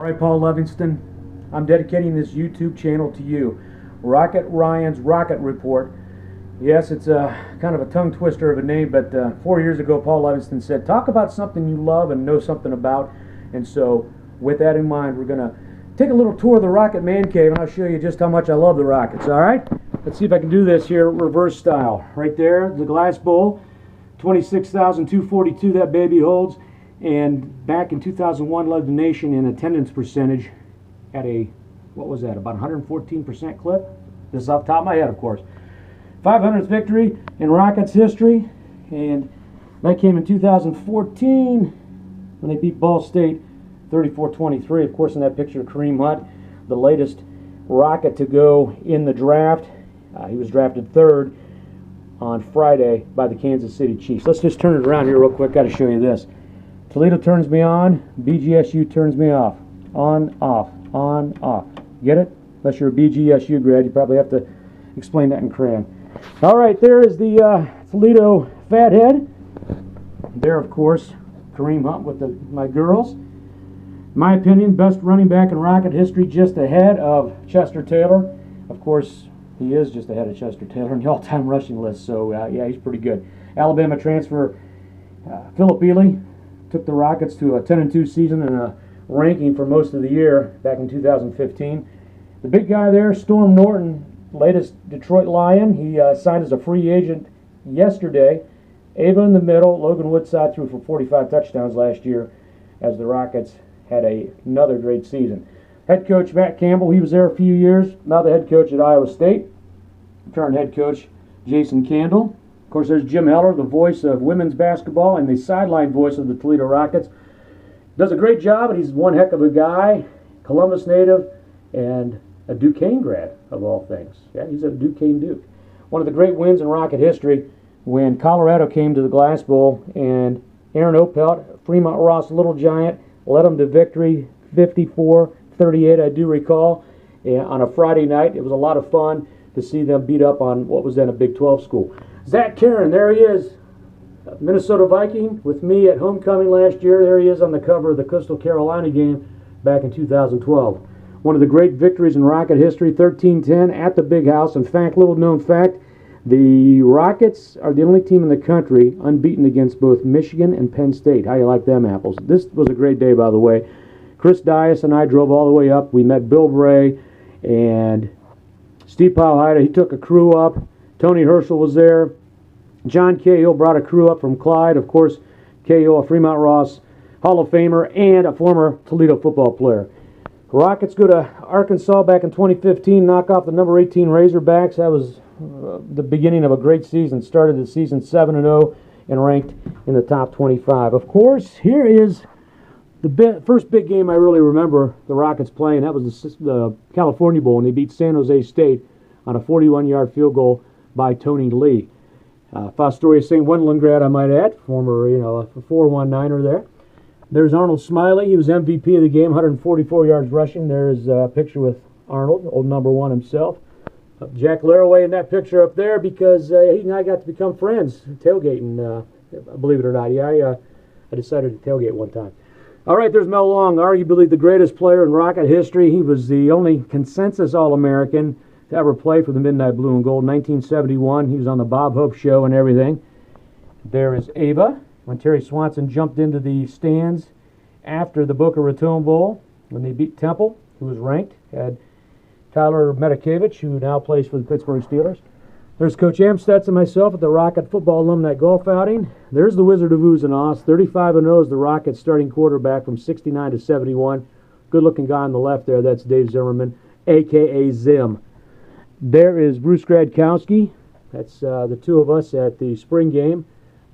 All right, Paul Livingston, I'm dedicating this YouTube channel to you. Rocket Ryan's Rocket Report. Yes, it's kind of a tongue twister of a name, but 4 years ago, Paul Livingston said, talk about something you love and know something about. And so, with that in mind, we're going to take a little tour of the Rocket Man Cave, and I'll show you just how much I love the Rockets, all right? Let's see if I can do this here reverse style. Right there, the glass bowl, 26,242 that baby holds. And back in 2001, led the nation in attendance percentage at a, what was that, about 114% clip? This is off the top of my head, of course. 500th victory in Rockets history, and that came in 2014 when they beat Ball State 34-23. Of course, in that picture, Kareem Hunt, the latest Rocket to go in the draft. He was drafted third on Friday by the Kansas City Chiefs. Let's just turn it around here real quick. Got to show you this. Toledo turns me on, BGSU turns me off. On, off, on, off. Get it? Unless you're a BGSU grad, you probably have to explain that in crayon. All right, there is the Toledo Fathead. There, of course, Kareem Hunt with my girls. My opinion, best running back in Rocket history, just ahead of Chester Taylor. Of course, he is just ahead of Chester Taylor in the all-time rushing list, so yeah, he's pretty good. Alabama transfer Philip Ely took the Rockets to a 10-2 season and a ranking for most of the year back in 2015. The big guy there, Storm Norton, latest Detroit Lion. He signed as a free agent yesterday. Ava in the middle. Logan Woodside threw for 45 touchdowns last year as the Rockets had another great season. Head coach Matt Campbell, he was there a few years. Now the head coach at Iowa State. Current head coach Jason Candle. Of course, there's Jim Heller, the voice of women's basketball and the sideline voice of the Toledo Rockets. Does a great job, and he's one heck of a guy. Columbus native and a Duquesne grad, of all things. Yeah, he's a Duquesne Duke. One of the great wins in Rocket history when Colorado came to the Glass Bowl and Aaron Opelt, Fremont Ross Little Giant, led them to victory 54-38, I do recall, on a Friday night. It was a lot of fun to see them beat up on what was then a Big 12 school. Zach Karen, there he is, Minnesota Viking, with me at homecoming last year. There he is on the cover of the Coastal Carolina game back in 2012. One of the great victories in Rocket history, 13-10 at the Big House. In fact, little known fact, the Rockets are the only team in the country unbeaten against both Michigan and Penn State. How you like them apples? This was a great day, by the way. Chris Dias and I drove all the way up. We met Bill Bray and Steve Powhida. He took a crew up. Tony Herschel was there. John Cahill brought a crew up from Clyde. Of course, Cahill, a Fremont Ross Hall of Famer and a former Toledo football player. Rockets go to Arkansas back in 2015, knock off the number 18 Razorbacks. That was the beginning of a great season. Started the season 7-0 and ranked in the top 25. Of course, here is the first big game I really remember the Rockets playing. That was the California Bowl, and they beat San Jose State on a 41-yard field goal by Tony Lee. Fostoria St. Wendland grad, I might add, former, a 4-1-9er there. There's Arnold Smiley. He was MVP of the game, 144 yards rushing. There's a picture with Arnold, old number one himself. Jack Laraway in that picture up there because he and I got to become friends tailgating, believe it or not. Yeah, I decided to tailgate one time. All right, there's Mel Long, arguably the greatest player in Rocket history. He was the only consensus All-American to ever play for the Midnight Blue and Gold. 1971, he was on the Bob Hope Show and everything. There is Ava, when Terry Swanson jumped into the stands after the Boca Raton Bowl, when they beat Temple, who was ranked. Had Tyler Medikevich, who now plays for the Pittsburgh Steelers. There's Coach Amstutz and myself at the Rocket Football Alumni Golf Outing. There's the Wizard of Ooze and Oz. 35-0 is the Rockets starting quarterback from 69 to 71. Good-looking guy on the left there. That's Dave Zimmerman, a.k.a. Zim. There is Bruce Gradkowski. That's the two of us at the spring game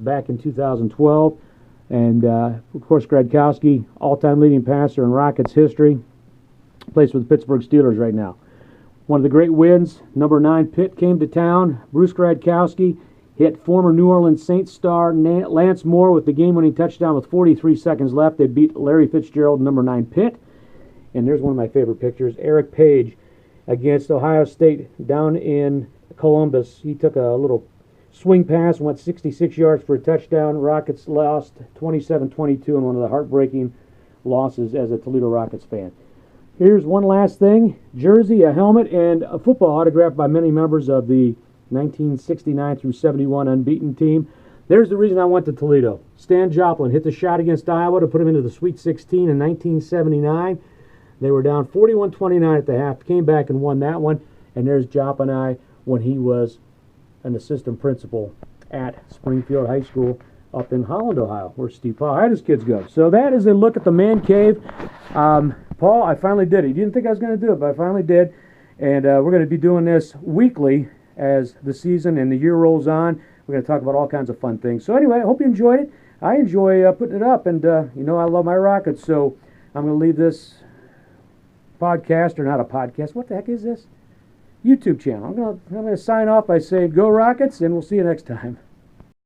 back in 2012. And, of course, Gradkowski, all-time leading passer in Rockets history, plays for the Pittsburgh Steelers right now. One of the great wins, number 9 Pitt came to town. Bruce Gradkowski hit former New Orleans Saints star Lance Moore with the game-winning touchdown with 43 seconds left. They beat Larry Fitzgerald, number 9 Pitt. And there's one of my favorite pictures, Eric Page against Ohio State down in Columbus. He took a little swing pass, went 66 yards for a touchdown. Rockets lost 27-22 in one of the heartbreaking losses as a Toledo Rockets fan. Here's one last thing: jersey, a helmet, and a football autograph by many members of the 1969 through 71 unbeaten team. There's the reason I went to Toledo. Stan Joplin hit the shot against Iowa to put them into the Sweet 16 in 1979. They were down 41-29 at the half, came back and won that one. And there's Jop and I when he was an assistant principal at Springfield High School up in Holland, Ohio, where Steve Paul had his kids go. So that is a look at the man cave. Paul, I finally did it. You didn't think I was going to do it, but I finally did. And we're going to be doing this weekly as the season and the year rolls on. We're going to talk about all kinds of fun things. So anyway, I hope you enjoyed it. I enjoy putting it up, and you know I love my Rockets. So I'm going to leave this podcast, or not a podcast. What the heck is this? YouTube channel. I'm going to sign off by saying, go Rockets, and we'll see you next time.